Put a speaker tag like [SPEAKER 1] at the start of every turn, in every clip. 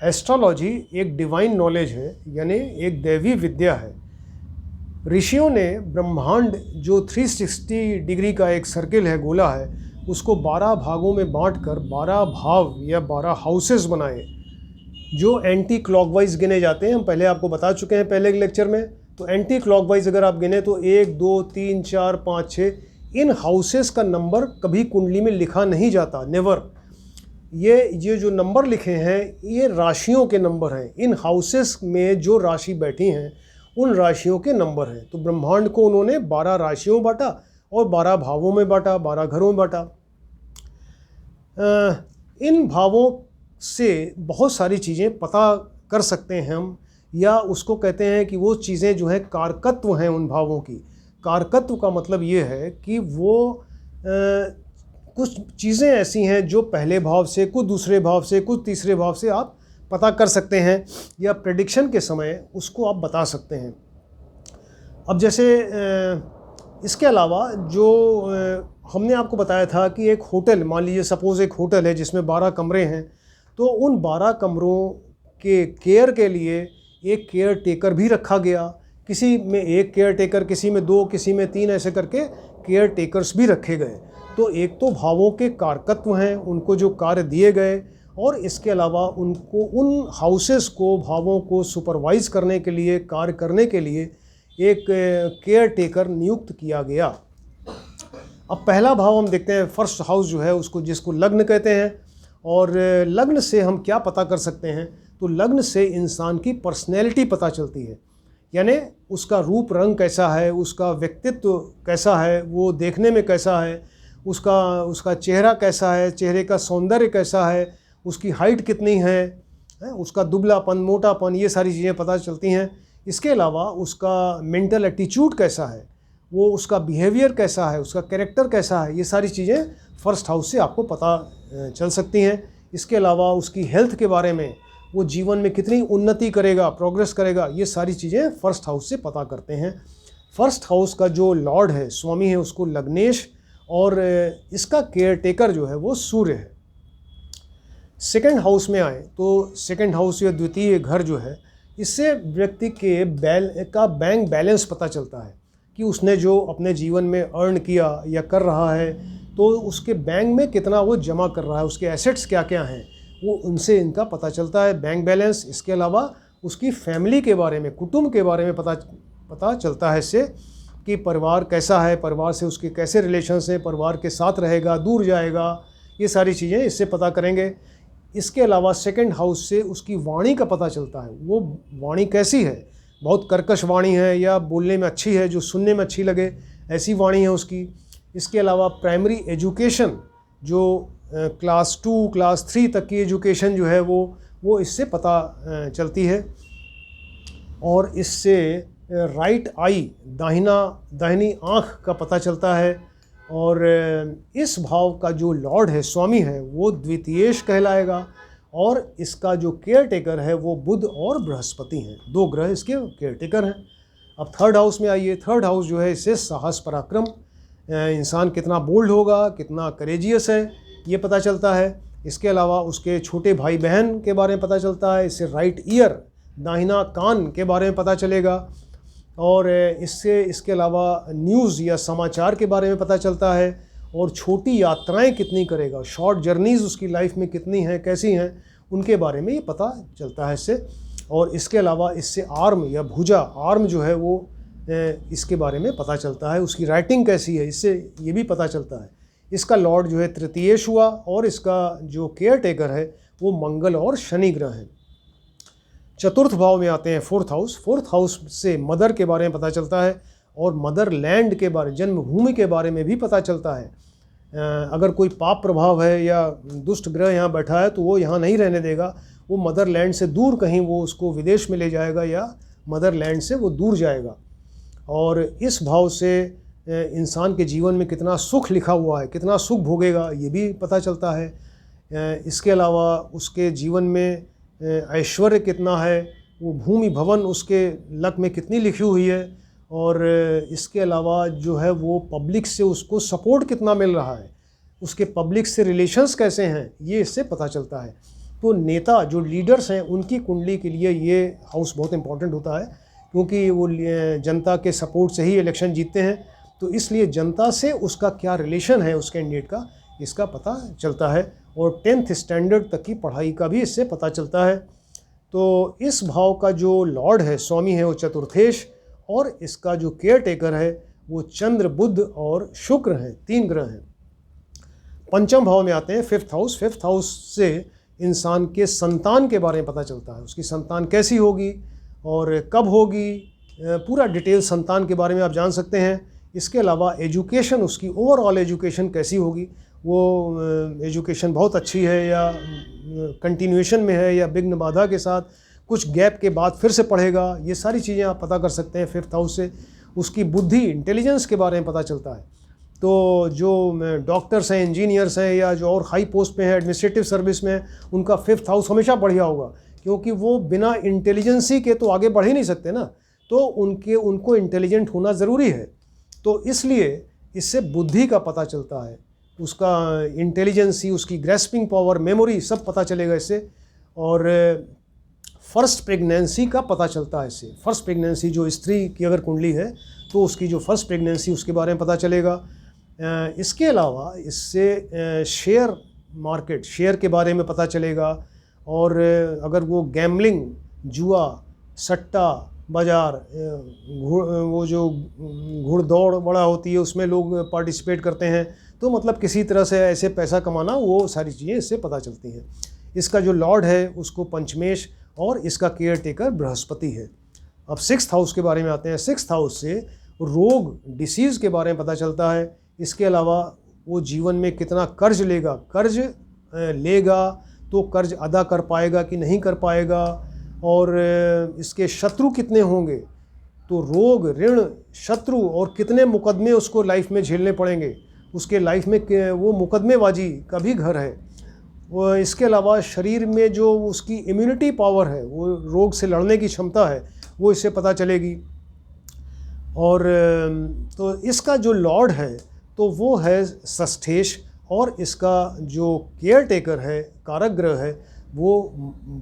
[SPEAKER 1] Astrology एक divine knowledge है, यानी एक दैवी विद्या है। ऋषियों ने ब्रह्मांड जो 360 डिग्री का एक सर्किल है, गोला है, उसको 12 भागों में बांटकर 12 भाव या 12 हाउसेस बनाए जो एंटी क्लॉकवाइज गिने जाते हैं। हम पहले आपको बता चुके हैं पहले के लेक्चर में। तो एंटी क्लॉकवाइज अगर आप गिने तो 1 2 3 4 5 6 इन हाउसेस का नंबर कभी कुंडली में लिखा नहीं जाता, नेवर। ये जो नंबर लिखे हैं ये राशियों के नंबर हैं। इन हाउसेस में जो राशि बैठी हैं उन राशियों के नंबर हैं। तो ब्रह्मांड को उन्होंने 12 राशियों में बांटा और 12 भावों में बांटा, 12 घरों में बांटा। इन भावों से बहुत सारी चीज़ें पता कर सकते हैं हम, या उसको कहते हैं कि वो चीज़ें जो हैं कारकत्व हैं उन भावों की। कारकत्व का मतलब ये है कि वो कुछ चीज़ें ऐसी हैं जो पहले भाव से, कुछ दूसरे भाव से, कुछ तीसरे भाव से आप पता कर सकते हैं, या प्रेडिक्शन के समय उसको आप बता सकते हैं। अब जैसे इसके अलावा जो हमने आपको बताया था कि एक होटल, मान लीजिए सपोज़ एक होटल है जिसमें 12 कमरे हैं, तो उन 12 कमरों के केयर के लिए एक केयर टेकर भी रखा गया। किसी में एक केयर टेकर, किसी में 2, किसी में 3, ऐसे करके केयर टेकर्स भी रखे गए। तो एक तो भावों के कारकत्व हैं, उनको जो कार्य दिए गए, और इसके अलावा उनको उन हाउसेस को, भावों को सुपरवाइज करने के लिए, कार्य करने के लिए एक केयर टेकर नियुक्त किया गया। अब पहला भाव हम देखते हैं, फर्स्ट हाउस जो है उसको, जिसको लग्न कहते हैं। और लग्न से हम क्या पता कर सकते हैं? तो लग्न से इंसान की पर्सनैलिटी पता चलती है, यानी उसका रूप रंग कैसा है, उसका व्यक्तित्व कैसा है, वो देखने में कैसा है, उसका चेहरा कैसा है, चेहरे का सौंदर्य कैसा है, उसकी हाइट कितनी है, उसका दुबलापन, मोटापन, ये सारी चीज़ें पता चलती हैं। इसके अलावा उसका मेंटल एटीट्यूड कैसा है, वो उसका बिहेवियर कैसा है, उसका कैरेक्टर कैसा है, ये सारी चीज़ें फर्स्ट हाउस से आपको पता चल सकती हैं। इसके अलावा उसकी हेल्थ के बारे में, वो जीवन में कितनी उन्नति करेगा, प्रोग्रेस करेगा, ये सारी चीज़ें फर्स्ट हाउस से पता करते हैं। फर्स्ट हाउस का जो लॉर्ड है, स्वामी है, उसको लग्नेश, और इसका केयर टेकर जो है वो सूर्य है। सेकंड हाउस में आए तो सेकंड हाउस या द्वितीय घर जो है, इससे व्यक्ति के बैंक बैलेंस पता चलता है कि उसने जो अपने जीवन में अर्न किया या कर रहा है, तो उसके बैंक में कितना वो जमा कर रहा है, उसके एसेट्स क्या क्या हैं, वो उनसे इनका पता चलता है, बैंक बैलेंस। इसके अलावा उसकी फैमिली के बारे में, कुटुंब के बारे में पता चलता है इससे, कि परिवार कैसा है, परिवार से उसके कैसे रिलेशंस हैं, परिवार के साथ रहेगा, दूर जाएगा, ये सारी चीज़ें इससे पता करेंगे। इसके अलावा सेकंड हाउस से उसकी वाणी का पता चलता है, वो वाणी कैसी है, बहुत कर्कश वाणी है या बोलने में अच्छी है, जो सुनने में अच्छी लगे, ऐसी वाणी है उसकी। इसके अलावा प्राइमरी एजुकेशन, जो क्लास 2, क्लास 3 तक की एजुकेशन जो है वो इससे पता चलती है। और इससे राइट आई, दाहिनी आँख का पता चलता है। और इस भाव का जो लॉर्ड है, स्वामी है, वो द्वितीयेश कहलाएगा, और इसका जो केयर टेकर है वो बुध और बृहस्पति हैं, 2 ग्रह इसके केयर टेकर हैं। अब थर्ड हाउस में आइए। थर्ड हाउस जो है, इससे साहस, पराक्रम, इंसान कितना बोल्ड होगा, कितना करेजियस है, ये पता चलता है। इसके अलावा उसके छोटे भाई बहन के बारे में पता चलता है। इससे राइट ईयर, दाहिना कान के बारे में पता चलेगा। और इसके अलावा न्यूज़ या समाचार के बारे में पता चलता है, और छोटी यात्राएं कितनी करेगा, शॉर्ट जर्नीज़ उसकी लाइफ में कितनी हैं, कैसी हैं, उनके बारे में ये पता चलता है इससे। और इसके अलावा इससे आर्म या भुजा, आर्म जो है वो इसके बारे में पता चलता है, उसकी राइटिंग कैसी है, इससे ये भी पता चलता है। इसका लॉर्ड जो है तृतीयेश हुआ, और इसका जो केयर टेकर है वो मंगल और शनि ग्रह हैं। चतुर्थ भाव में आते हैं फोर्थ हाउस। फोर्थ हाउस से मदर के बारे में पता चलता है, और मदर लैंड के बारे, जन्मभूमि के बारे में भी पता चलता है। अगर कोई पाप प्रभाव है या दुष्ट ग्रह यहाँ बैठा है तो वो यहाँ नहीं रहने देगा, वो मदर लैंड से दूर कहीं वो उसको विदेश में ले जाएगा, या मदर लैंड से वो दूर जाएगा। और इस भाव से इंसान के जीवन में कितना सुख लिखा हुआ है, कितना सुख भोगेगा, ये भी पता चलता है। इसके अलावा उसके जीवन में ऐश्वर्य कितना है, वो भूमि भवन उसके लक में कितनी लिखी हुई है, और इसके अलावा जो है वो पब्लिक से उसको सपोर्ट कितना मिल रहा है, उसके पब्लिक से रिलेशंस कैसे हैं, ये इससे पता चलता है। तो नेता जो लीडर्स हैं उनकी कुंडली के लिए ये हाउस बहुत इंपॉर्टेंट होता है, क्योंकि वो जनता के सपोर्ट से ही इलेक्शन जीतते हैं। तो इसलिए जनता से उसका क्या रिलेशन है उस कैंडिडेट का, इसका पता चलता है। और 10th स्टैंडर्ड तक की पढ़ाई का भी इससे पता चलता है। तो इस भाव का जो लॉर्ड है, स्वामी है, वो चतुर्थेश, और इसका जो केयर टेकर है वो चंद्र, बुध और शुक्र हैं, 3 ग्रह हैं। पंचम भाव में आते हैं 5th हाउस। 5th हाउस से इंसान के संतान के बारे में पता चलता है, उसकी संतान कैसी होगी और कब होगी, पूरा डिटेल संतान के बारे में आप जान सकते हैं। इसके अलावा एजुकेशन, उसकी ओवरऑल एजुकेशन कैसी होगी, वो एजुकेशन बहुत अच्छी है या कंटिन्यूएशन में है या विघ्न बाधा के साथ कुछ गैप के बाद फिर से पढ़ेगा, ये सारी चीज़ें आप पता कर सकते हैं 5th हाउस से। उसकी बुद्धि, इंटेलिजेंस के बारे में पता चलता है। तो जो डॉक्टर्स हैं, इंजीनियर्स हैं, या जो और हाई पोस्ट पे हैं, एडमिनिस्ट्रेटिव सर्विस में, उनका 5th हाउस हमेशा बढ़िया होगा, क्योंकि वो बिना इंटेलिजेंसी के तो आगे बढ़ ही नहीं सकते ना। तो उनको इंटेलिजेंट होना ज़रूरी है। तो इसलिए इससे बुद्धि का पता चलता है, उसका इंटेलिजेंसी, उसकी ग्रेस्पिंग पावर, मेमोरी, सब पता चलेगा इससे। और फर्स्ट प्रेगनेंसी का पता चलता है इससे। फर्स्ट प्रेगनेंसी जो स्त्री की अगर कुंडली है तो उसकी जो फर्स्ट प्रेगनेंसी, उसके बारे में पता चलेगा। इसके अलावा इससे शेयर मार्केट, शेयर के बारे में पता चलेगा। और अगर वो गैम्बलिंग, जुआ, सट्टा बाज़ार, वो जो घुड़दौड़ बड़ा होती है उसमें लोग पार्टिसिपेट करते हैं, तो मतलब किसी तरह से ऐसे पैसा कमाना, वो सारी चीज़ें इससे पता चलती हैं। इसका जो लॉर्ड है उसको पंचमेश, और इसका केयर टेकर बृहस्पति है। अब 6th हाउस के बारे में आते हैं। 6th हाउस से रोग, डिसीज़ के बारे में पता चलता है। इसके अलावा वो जीवन में कितना कर्ज लेगा, कर्ज लेगा तो कर्ज अदा कर पाएगा कि नहीं कर पाएगा, और इसके शत्रु कितने होंगे, तो रोग, ऋण, शत्रु, और कितने मुकदमे उसको लाइफ में झेलने पड़ेंगे, उसके लाइफ में वो मुकदमेबाजी का भी घर है। वो इसके अलावा शरीर में जो उसकी इम्यूनिटी पावर है, वो रोग से लड़ने की क्षमता है, वो इससे पता चलेगी। और तो इसका जो लॉर्ड है तो वो है षष्ठेश, और इसका जो केयर टेकर है, कारक ग्रह है, वो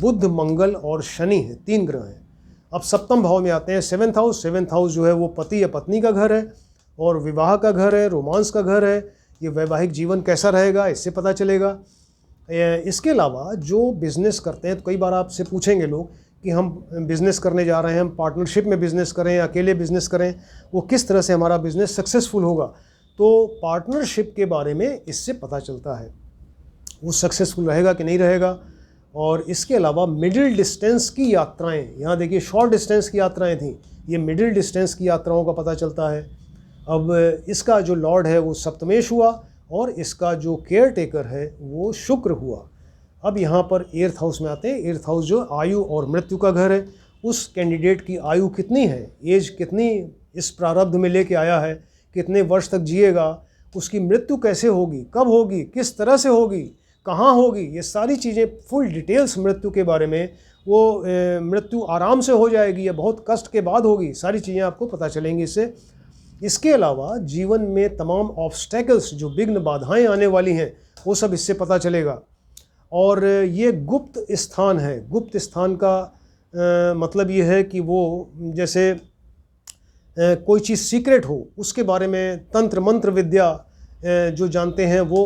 [SPEAKER 1] बुध, मंगल और शनि है, 3 ग्रह हैं। अब 7वें भाव में आते हैं 7th हाउस। 7th हाउस जो है वो पति या पत्नी का घर है, और विवाह का घर है, रोमांस का घर है। ये वैवाहिक जीवन कैसा रहेगा, इससे पता चलेगा। इसके अलावा जो बिज़नेस करते हैं, तो कई बार आपसे पूछेंगे लोग कि हम बिज़नेस करने जा रहे हैं, हम पार्टनरशिप में बिज़नेस करें, अकेले बिज़नेस करें, वो किस तरह से हमारा बिज़नेस सक्सेसफुल होगा। तो पार्टनरशिप के बारे में इससे पता चलता है, वो सक्सेसफुल रहेगा कि नहीं रहेगा। और इसके अलावा मिडिल डिस्टेंस की यात्राएं, यहाँ देखिए शॉर्ट डिस्टेंस की यात्राएं थी, ये मिडिल डिस्टेंस की यात्राओं का पता चलता है। अब इसका जो लॉर्ड है वो सप्तमेश हुआ, और इसका जो केयर टेकर है वो शुक्र हुआ। अब यहाँ पर 8th हाउस में आते हैं। 8th हाउस जो आयु और मृत्यु का घर है, उस कैंडिडेट की आयु कितनी है, एज कितनी इस प्रारब्ध में लेके आया है, कितने वर्ष तक जिएगा, उसकी मृत्यु कैसे होगी, कब होगी, किस तरह से होगी, कहाँ होगी, ये सारी चीज़ें फुल डिटेल्स मृत्यु के बारे में। वो मृत्यु आराम से हो जाएगी या बहुत कष्ट के बाद होगी, सारी चीज़ें आपको पता चलेंगी इससे। इसके अलावा जीवन में तमाम ऑब्स्टेकल्स, जो विघ्न बाधाएं आने वाली हैं, वो सब इससे पता चलेगा। और ये गुप्त स्थान है। गुप्त स्थान का मतलब ये है कि वो जैसे कोई चीज़ सीक्रेट हो, उसके बारे में तंत्र मंत्र विद्या जो जानते हैं वो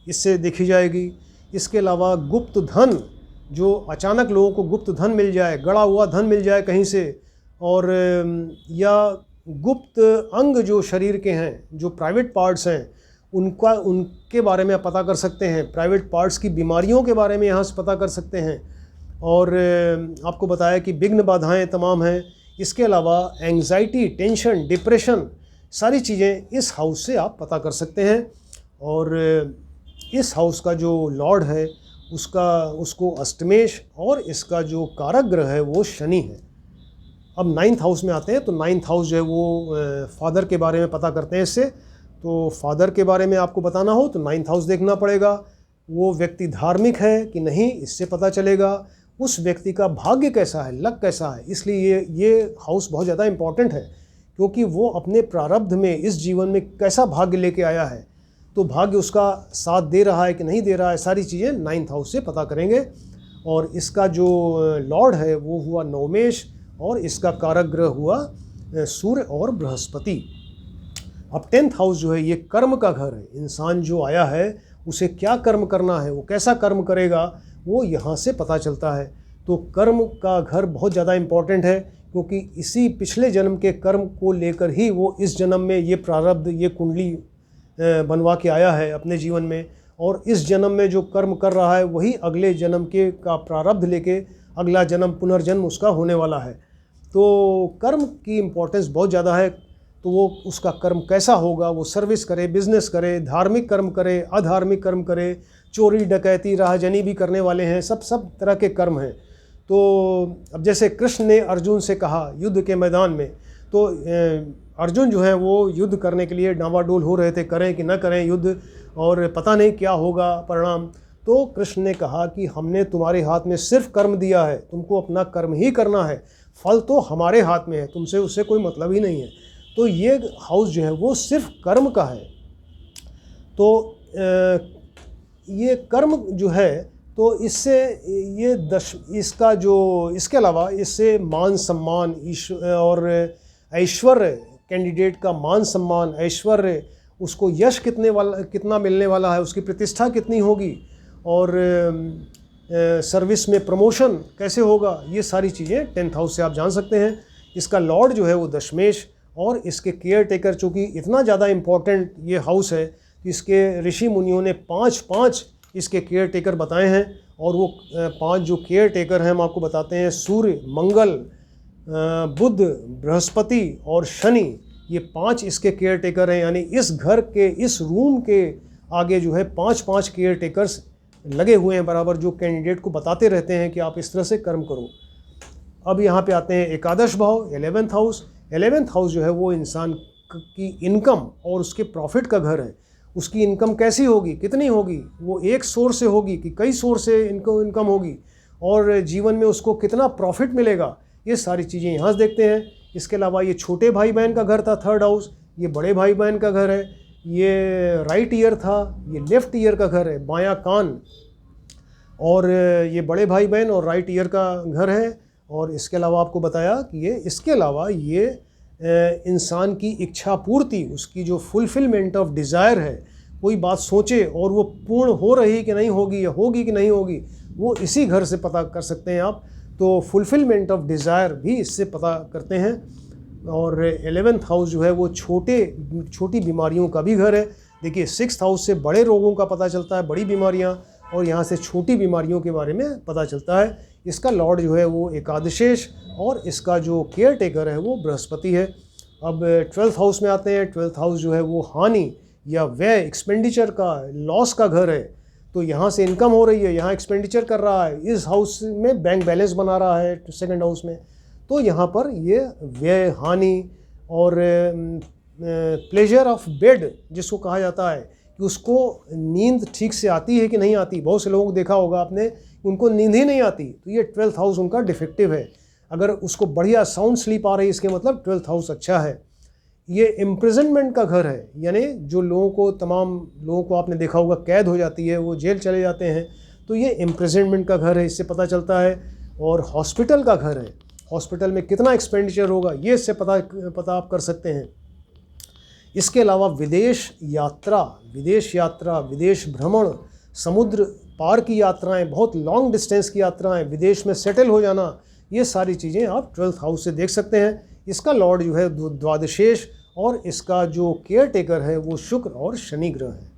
[SPEAKER 1] इससे देखी जाएगी। इसके अलावा गुप्त धन, जो अचानक लोगों को गुप्त धन मिल जाए, गड़ा हुआ धन मिल जाए कहीं से, और या गुप्त अंग जो शरीर के हैं, जो प्राइवेट पार्ट्स हैं, उनके बारे में आप पता कर सकते हैं। प्राइवेट पार्ट्स की बीमारियों के बारे में यहाँ से पता कर सकते हैं। और आपको बताया कि विघ्न बाधाएं तमाम हैं। इसके अलावा एंग्जाइटी, टेंशन, डिप्रेशन, सारी चीज़ें इस हाउस से आप पता कर सकते हैं। और इस हाउस का जो लॉर्ड है उसको अष्टमेश, और इसका जो कारक ग्रह है वो शनि है। अब 9th हाउस में आते हैं। तो 9th हाउस जो है वो फादर के बारे में पता करते हैं इससे। तो फादर के बारे में आपको बताना हो तो 9th हाउस देखना पड़ेगा। वो व्यक्ति धार्मिक है कि नहीं, इससे पता चलेगा। उस व्यक्ति का भाग्य कैसा है, लक कैसा है। इसलिए ये हाउस बहुत ज़्यादा इम्पॉर्टेंट है, क्योंकि वो अपने प्रारब्ध में, इस जीवन में कैसा भाग्य लेके आया है, तो भाग्य उसका साथ दे रहा है कि नहीं दे रहा है, सारी चीज़ें 9th हाउस से पता करेंगे। और इसका जो लॉर्ड है वो हुआ नवमेश, और इसका कारक ग्रह हुआ सूर्य और बृहस्पति। अब 10th हाउस जो है ये कर्म का घर है। इंसान जो आया है उसे क्या कर्म करना है, वो कैसा कर्म करेगा, वो यहाँ से पता चलता है। तो कर्म का घर बहुत ज़्यादा इम्पॉर्टेंट है, क्योंकि इसी पिछले जन्म के कर्म को लेकर ही वो इस जन्म में ये प्रारब्ध, ये कुंडली बनवा के आया है अपने जीवन में, और इस जन्म में जो कर्म कर रहा है वही अगले जन्म के का प्रारब्ध लेके अगला जन्म पुनर्जन्म उसका होने वाला है। तो कर्म की इम्पोर्टेंस बहुत ज़्यादा है। तो वो उसका कर्म कैसा होगा, वो सर्विस करे, बिजनेस करे, धार्मिक कर्म करे, अधार्मिक कर्म करे, चोरी डकैती राहजनी भी करने वाले हैं, सब तरह के कर्म हैं। तो अब जैसे कृष्ण ने अर्जुन से कहा युद्ध के मैदान में, तो अर्जुन जो है वो युद्ध करने के लिए डामाडोल हो रहे थे, करें कि न करें युद्ध, और पता नहीं क्या होगा परिणाम। तो कृष्ण ने कहा कि हमने तुम्हारे हाथ में सिर्फ कर्म दिया है, तुमको अपना कर्म ही करना है, फल तो हमारे हाथ में है, तुमसे उससे कोई मतलब ही नहीं है। तो ये हाउस जो है वो सिर्फ कर्म का है। तो ये कर्म जो है, तो इससे ये इसका जो इसके अलावा इससे मान सम्मान और ऐश्वर्य, कैंडिडेट का मान सम्मान, ऐश्वर्य, उसको यश कितना मिलने वाला है, उसकी प्रतिष्ठा कितनी होगी, और सर्विस में प्रमोशन कैसे होगा, ये सारी चीज़ें 10th हाउस से आप जान सकते हैं। इसका लॉर्ड जो है वो दशमेश, और इसके केयर टेकर, चूँकि इतना ज़्यादा इम्पोर्टेंट ये हाउस है, इसके ऋषि मुनियों ने 5 इसके केयर टेकर बताए हैं। और वो 5 जो केयर टेकर हैं हम आपको बताते हैं, सूर्य, मंगल, बुध, बृहस्पति और शनि, ये 5 इसके केयर टेकर हैं। यानी इस घर के, इस रूम के आगे जो है 5 केयर टेकर्स लगे हुए हैं बराबर, जो कैंडिडेट को बताते रहते हैं कि आप इस तरह से कर्म करो। अब यहाँ पे आते हैं एकादश भाव, 11th हाउस। 11th हाउस जो है वो इंसान की इनकम और उसके प्रॉफिट का घर है। उसकी इनकम कैसी होगी, कितनी होगी, वो एक सोर्स से होगी कि कई सोर्स से इनकम होगी, और जीवन में उसको कितना प्रॉफिट मिलेगा, ये सारी चीज़ें यहाँ से देखते हैं। इसके अलावा ये छोटे भाई बहन का घर था 3rd हाउस, ये बड़े भाई बहन का घर है, ये राइट ईयर था, ये लेफ्ट ईयर का घर है, बायां कान, और ये बड़े भाई बहन और राइट ईयर का घर है। और इसके अलावा आपको बताया कि इसके अलावा ये इंसान की इच्छा पूर्ति, उसकी जो फुलफिलमेंट ऑफ डिज़ायर है, कोई बात सोचे और वो पूर्ण हो रही कि नहीं होगी, या होगी कि नहीं होगी, वो इसी घर से पता कर सकते हैं आप। तो फुलफिलमेंट ऑफ डिज़ायर भी इससे पता करते हैं। और 11th हाउस जो है वो छोटी बीमारियों का भी घर है। देखिए 6th हाउस से बड़े रोगों का पता चलता है, बड़ी बीमारियां, और यहाँ से छोटी बीमारियों के बारे में पता चलता है। इसका लॉर्ड जो है वो एकादशेश, और इसका जो केयर टेकर है वो बृहस्पति है। अब 12th हाउस में आते हैं। 12th हाउस जो है वो हानि या व्यय, एक्सपेंडिचर का, लॉस का घर है। तो यहाँ से इनकम हो रही है, यहाँ एक्सपेंडिचर कर रहा है, इस हाउस में बैंक बैलेंस बना रहा है 2nd हाउस में, तो यहाँ पर ये व्यय, हानि, और प्लेजर ऑफ बेड जिसको कहा जाता है कि उसको नींद ठीक से आती है कि नहीं आती। बहुत से लोगों को देखा होगा आपने, उनको नींद ही नहीं आती, तो ये 12th हाउस उनका डिफेक्टिव है। अगर उसको बढ़िया साउंड स्लीप आ रही है, इसके मतलब 12th हाउस अच्छा है। ये इम्प्रिजनमेंट का घर है, यानी जो लोगों को, तमाम लोगों को आपने देखा होगा कैद हो जाती है, वो जेल चले जाते हैं, तो ये इम्प्रिजनमेंट का घर है, इससे पता चलता है। और हॉस्पिटल का घर है, हॉस्पिटल में कितना एक्सपेंडिचर होगा, ये इससे पता आप कर सकते हैं। इसके अलावा विदेश यात्रा, विदेश भ्रमण, समुद्र पार की यात्राएं, बहुत लॉन्ग डिस्टेंस की यात्राएं, विदेश में सेटल हो जाना, ये सारी चीज़ें आप 12th हाउस से देख सकते हैं। इसका लॉर्ड जो है द्वादशेश, और इसका जो केयर टेकर है वो शुक्र और शनि ग्रह है।